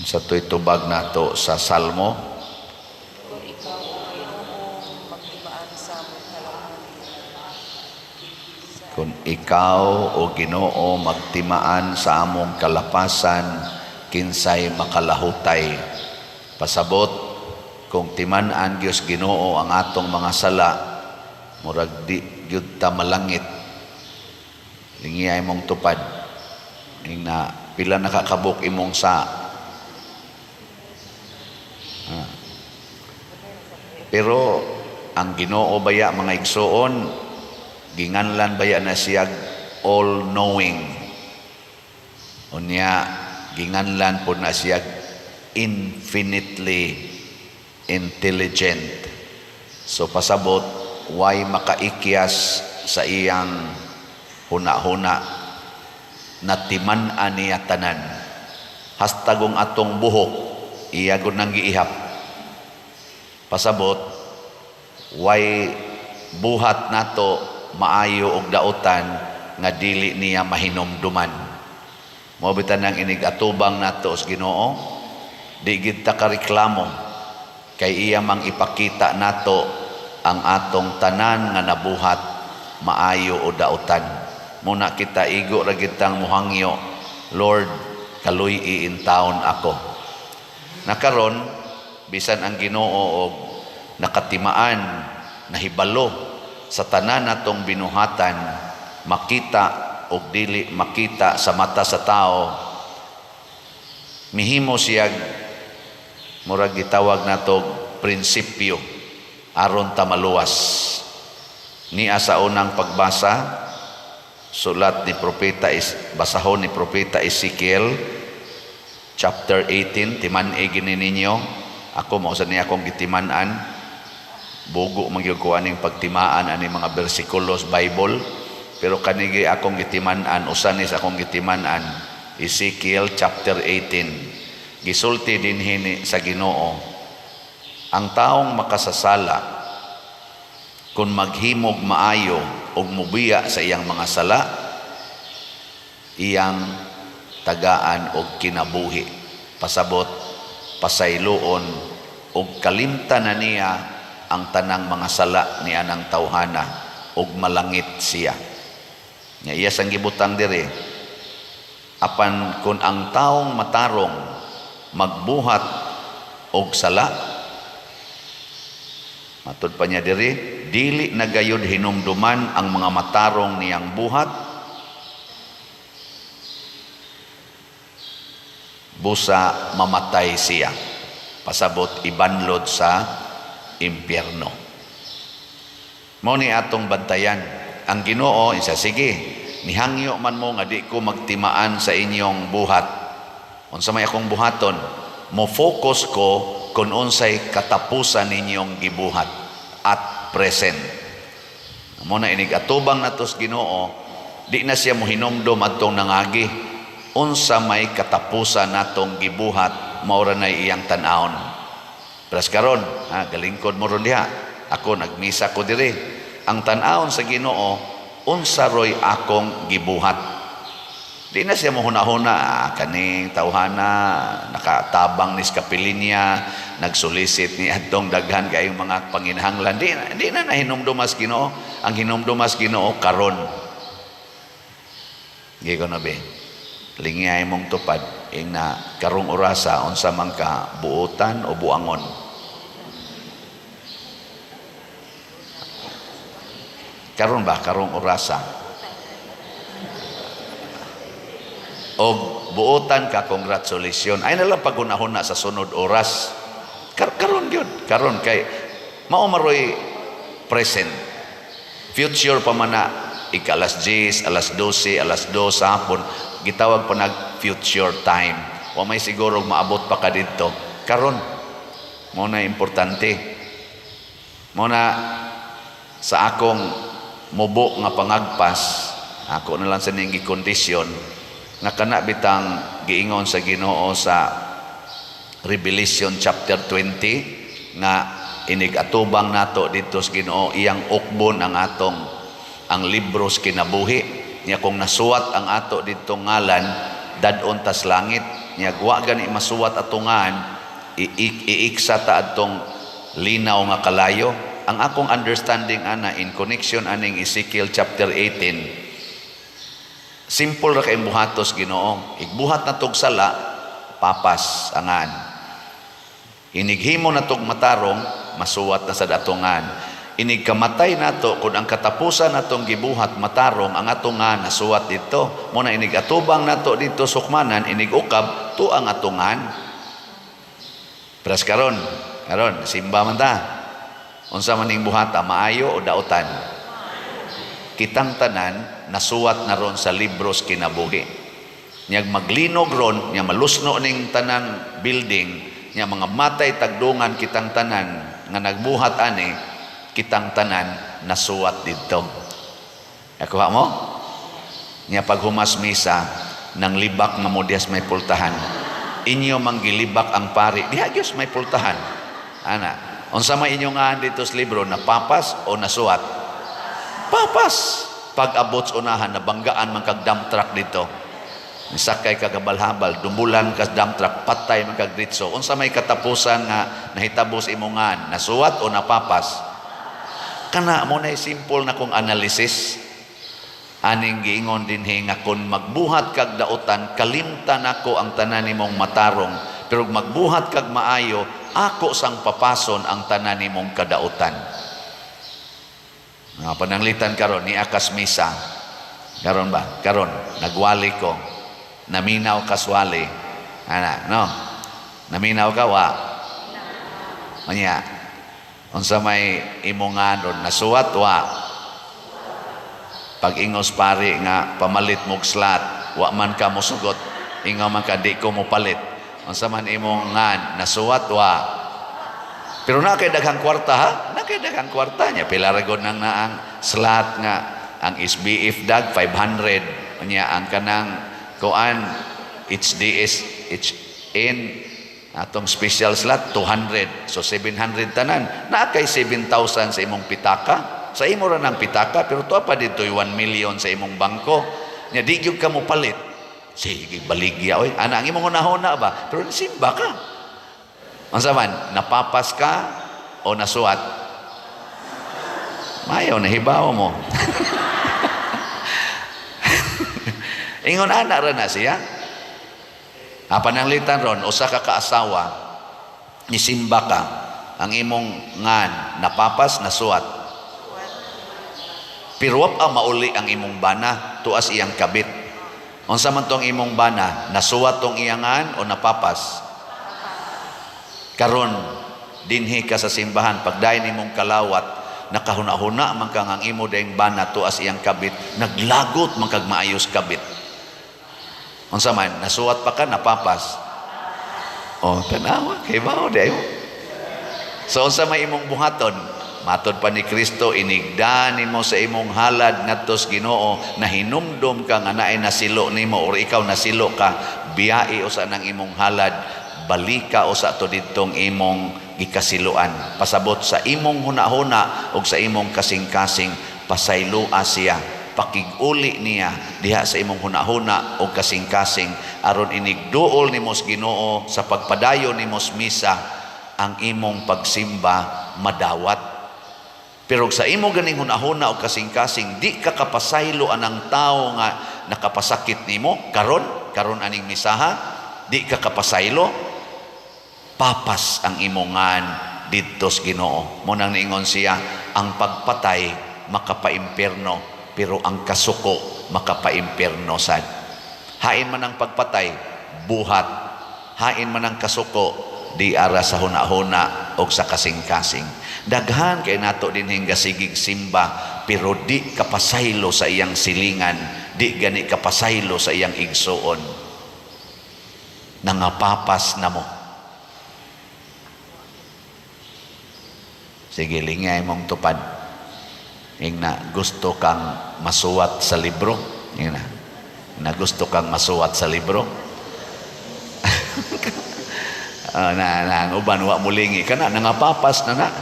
Sa to'y tubag nato sa Salmo. Kung ikaw o Ginoo magtimaan sa among kalaunan. Kung ikaw o Ginoo magtimaan sa among kalapasan, kinsay makalahutay. Pasabot, kung timan-an Diyos Ginoo ang atong mga sala, murag di gyud ta malangit. Lingi ay mong tupad. Na pila nakakabuk imong sa. Pero ang Ginoo baya mga igsoon, ginganlan baya na siya all-knowing. Unya, ginganlan po na siya infinitely intelligent. So pasabot, why makaikyas sa iyang huna-huna na timan-an niya tanan. Hastagong atong buhok, iya gud nang giihap. Pasabot, why buhat nato maayo og dautan nga dili niya mahinumduman. Mao bitan nang inig-atubang nato sa Ginoo, di gid ta kareklamo kay iya mang ipakita nato ang atong tanan nga nabuhat maayo o dautan. Muna kita igo ra gitang muhangyo, Lord, kaluy in taon ako. Nakaron bisan ang Ginoo og nakatimaan, nahibalo sa tanan natong binuhatan, makita og dili makita sa mata sa tao, mihimo siya murag gitawag natog prinsipyo aron ta maluwas. Niya sa unang pagbasa, sulat ni basahon ni Propeta Ezekiel chapter 18, timan-e gini ninyo. Ako mao sa niya akong gitiman-an, bugo magyud ko aning pagtimaan ani mga bersikulos Bible, pero kanigi akong gitiman-an, usa ni sa akong gitiman-an Ezekiel chapter 18. Gisulti dinhi sa Ginoo, ang taong makasasala kung maghimog maayo og mubiya sa iyang mga sala, iyang tagaan og kinabuhi. Pasabot, pasayloon og kalimtan na niya ang tanang mga sala ni anang tawhana og malangit siya. Nya iya sang gibutang diri, apan kun ang taong matarong magbuhat og sala, matud pa niya diri, dili na gayud hinumduman ang mga matarong niyang buhat, busa mamatay siya. Pasabot, ibanlod sa impyerno. Mao ni atong bantayan. Ang Ginoo isa, sige, nihangyo man mo nga di ko magtimaan sa inyong buhat. Unsa may akong buhaton, mo focus ko kung unsay katapusan ninyong gibuhat at present. Muna inig-atubang natos Ginoo, di na siya mohinomdom atong nangagi unsa may katapusan natong gibuhat, maura na iyang tan-awon. Plus karon, galingkod mo ron diha, ako nagmisa ko diri, ang tan-awon sa Ginoo, unsa roy akong gibuhat. Di na siya mohuna-huna, kaning tawhana nakatabang ni kapilinya, nagsulisit ni atong daghan kayong mga panginhanglan. Di na nahinumdumas Ginoo. Ang hinumdumas Ginoo karon. Gi ko na be, lingay mong tupad ing na karong orasa unsa man ka buotan o buangon. Karon ba karong orasa? O buotan ka, congratulations. Ay nalang pagunahon na sa sunod oras. Karon yun. Karon kay maumaroy present. Future pa man na, alas 10, alas 12, alas 2 hapon, gitawag pa nag future time. O may siguro maabot pa ka dito. Karon, mo na importante. Mo na sa akong mubo nga pangagpas, ako na lang sa ning gikondisyon, nga kana bitang giingon sa Ginoo sa Revelation chapter 20 nga inig-atubang nato dito sa Ginoo, iyang ukbon ang libro sa kinabuhi niya. Kung nasuwat ang ato dito ngalan, dadon tas langit nya wa gani masuwat atungan iiksa ta adtong linaw nga kalayo. Ang akong understanding ana in connection aning Ezekiel chapter 18, simple ra kay buhatos Ginoo. Igbuhat na tog sala, papas angan. Inighimo na tog matarong, masuwat na sa datungan. Inig kamatay nato kung ang katapusan natong gibuhat matarong ang atungan nasuwat dito. Muna inig atubang nato dito sukmanan, inig ukab to ang atungan. Pras karon simba man ta. Unsa man ning buhata, maayo o dautan? Kitang tanan nasuwat na ron sa libros kinabuhi. Nyag maglinog ron, nya malusno ning tanang building, nya mga matay tagdungan kitang tanan nga nagbuhat ani, kitang tanan nasuwat didto. Nakuha mo? Nya paghumas misa nang libak nga modyas may pultahan. Inyo manggilibak ang pari, diha gyud may pultahan. Ana, unsa may inyo nga dito sa libro, napapas o nasuwat? Papas. Pag abot sa unahan, nabanggaan man kag dump truck dito. Nisakay kag habal-habal, dumbulan ka dump truck, patay man kag ditso. Unsa may katapusan nga nahitabo sa imongan, nasuwat o napapas? Kana mo na simple na kong analysis. Aning giingon dinhi nga kun magbuhat kag dautan, kalimtan ako ang tanan nimong matarong, pero magbuhat kag maayo, ako sang papason ang tanan nimong kadautan. Nga pananglitan karon ni akas misa. Karon ba? Karon nagwali ko. Naminaw kaswali. Ana, no? Naminaw ka wa? Manya. Unsa may imongan ron nasuwat wa? Pag ingos pari nga pamalit mog slot, wa man ka mosugot, ingaw man ka di ko mo palit. Unsa man imongan nasuwat wa? Pero na kay daghang kwarta ha? Na kay daghang kwarta niya. Pila ragon nang naang slot nga ang SBF dag 500 niya ang kanang kuan HDS HN atong special slot 200. So 700 tanan. Na kay 7,000 sa imong pitaka. Sa imo ra nang pitaka pero tuwa pa dito 1 million sa imong bangko. Nya di gyud ka mo palit. Sige baligya oy. Ana ang imong unahuna ba? Pero simba ka. Unsa man, napapas ka o nasuwat? Mayaw, nahibaw mo. Ingon anak ra na siya. Pananglitan ron, usa ka kaasawa, nisimba ka, ang imong ngan, napapas, nasuwat. Pero wap ang mauli ang imong bana, tuas iyang kabit. Unsa man tong imong bana, nasuwat tong iyang ngan o napapas? Karon dinhi ka sa simbahan pagdayon nimong kalawat nakahuna-huna man kang ang imo daing bana tuas iyang kabit naglagot man kag maayos kabit. Unsa man nasuwat pa ka napapas? Oh tanawa kay mao dayo. So unsa may imong buhaton? Matod pa ni Kristo inigdan nimo sa imong halad ngadto sa Ginoo na hinumdom ka nga naay nasilo nimo or ikaw nasilo ka biyai usa nang imong halad. Balika o sa to ditong imong gikasiluan pasabot sa imong huna-huna o sa imong kasing-kasing pasaylua siya pakig-uli niya diha sa imong huna-huna o kasing-kasing aron inigduol nimo sa Ginoo sa pagpadayon nimo sa misa ang imong pagsimba madawat. Pero sa imo ganing huna-huna o kasing-kasing di ka kapasaylo anang tao nga nakapasakit nimo karon aning misaha di ka kapasaylo papas ang imongan didto sa Ginoo. Mo nang niingon siya, ang pagpatay makapaimpierno, pero ang kasuko makapaimpierno sad. Hain man ang pagpatay, buhat. Hain man ang kasuko, di ara sa huna-huna o sa kasing-kasing. Daghan kay nato din hinggasigig simba, pero di kapasaylo sa iyang silingan, di gani kapasaylo sa iyang igsuon. Nangapapas na mo. Sige, lingay mong tupad. Yung na gusto kang masuwat sa libro. Yung na gusto kang masuwat sa libro. Ang uban, wa mulingi. Kana, nangapapas na.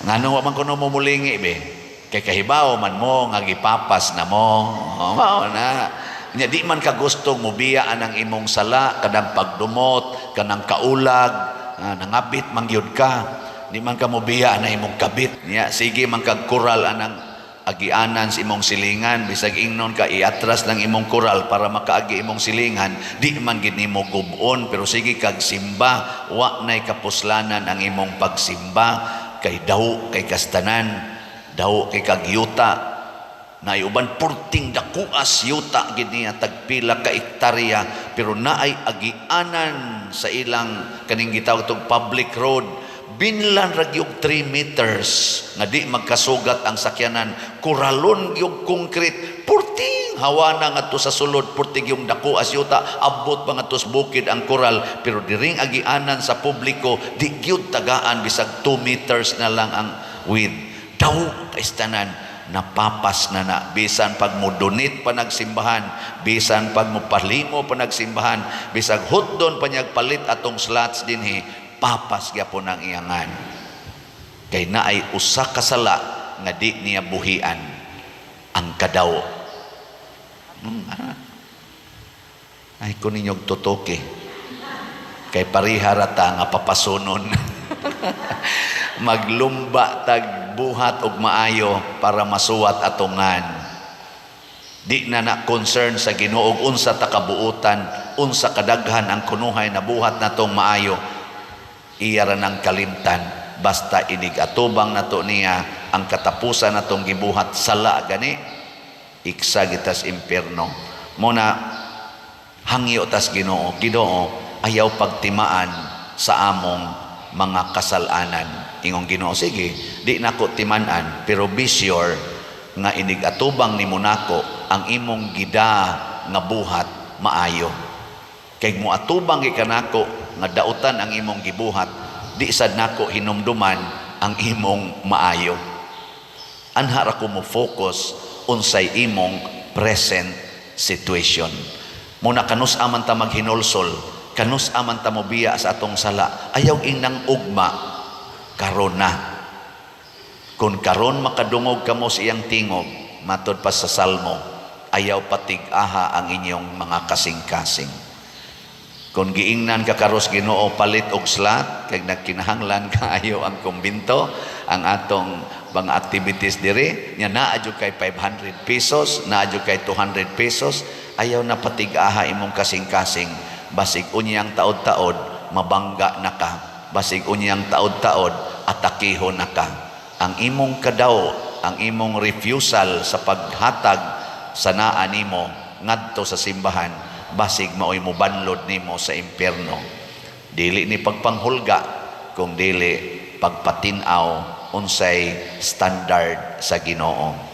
Nga nung wa man kuno mo mulingi, be. Kay kahibaw man mo, nga gipapas na mo. Mao na. Nya di man ka gustong mobiyaan ang imong sala, kanang pagdumot, kanang kaulag, nangabit mangyud ka. Di man ka mobiyaan na imong kabit. Nya sige man kag kural anang agianan sa imong silingan, bisag ingnon ka iatras ng imong kural para makaagi imong silingan, di man gid nimo gubon, pero sige kag simba, wa nay kapuslanan ang imong pagsimba, kay daw kay kastanan, daw kay kag yuta. Naay uban purting dakuas yuta gid niya tagpila ka ektarya, pero naay agianan sa ilang kaning gitawag tong public road, binlan ra gyud 3 meters nga di magkasugat ang sakyanan, kuralon gyud concrete, purting hawana ngadto sa sulod, purting yung dakuas yuta, abot pa ngadto sa bukid ang kural, pero diring agianan sa publiko di gyud tagaan, bisag 2 meters na lang ang width. Daw kaistanan napapas na bisan pag mo donate pa nagsimbahan, bisan pag mo palimo pa nagsimbahan, bisag hotdon pa niyag palit atong slots dinhi, papas gyapon ang iyangan. Kay naay usa ka sala nga di niya buhian, ang kadawo. Ay ko ninyog tutoke, kay pariharata nga papasunon. Maglumba tag buhat og maayo para masuwat atongan. Di na concern sa Ginoo unsa ta kabuutan, unsa kadaghan ang kunuhay na buhat natong maayo. Iya ra nang kalimtan, basta inig atubang nato niya ang katapusan natong gibuhat sala gani, iksa gitas impierno. Muna hangyo tas Ginoo, Ginoo ayaw pagtimaan sa among mga kasalanan. Ingong Ginoo, sige, di nako timanan, pero be sure nga inig atubang nimo nako ang imong gida nga buhat maayo. Kay mo atubang gikanako nga dautan ang imong gibuhat, di sad nako hinumduman ang imong maayo. Anha ra ko mo focus unsay imong present situation. Muna kanus aman ta maghinulsol, kanus aman ta mobiya sa atong sala, ayaw inang ugma karon na. Kung karon makadungog kamo sa iyang tingog, matod pa sa Salmo, ayaw patig-aha ang inyong mga kasing-kasing. Kung giingnan ka karos Ginoo palit og slot, kay nagkinahanglan kaayo ang kumbinto, ang atong mga activities dire, nya naa jud kay 500 pesos, naa jud kay 200 pesos, ayaw na patig-aha imong kasing-kasing. Basig unyang taod-taod mabangga na ka, basig unyang taod-taod atakiho na ka. Ang imong kadaw, ang imong refusal sa paghatag sa naa nimo ngadto sa simbahan, basig maoy mo banlod nimo sa impierno. Dili ni pagpanghulga, kung dili pagpatinaw unsay standard sa Ginoo.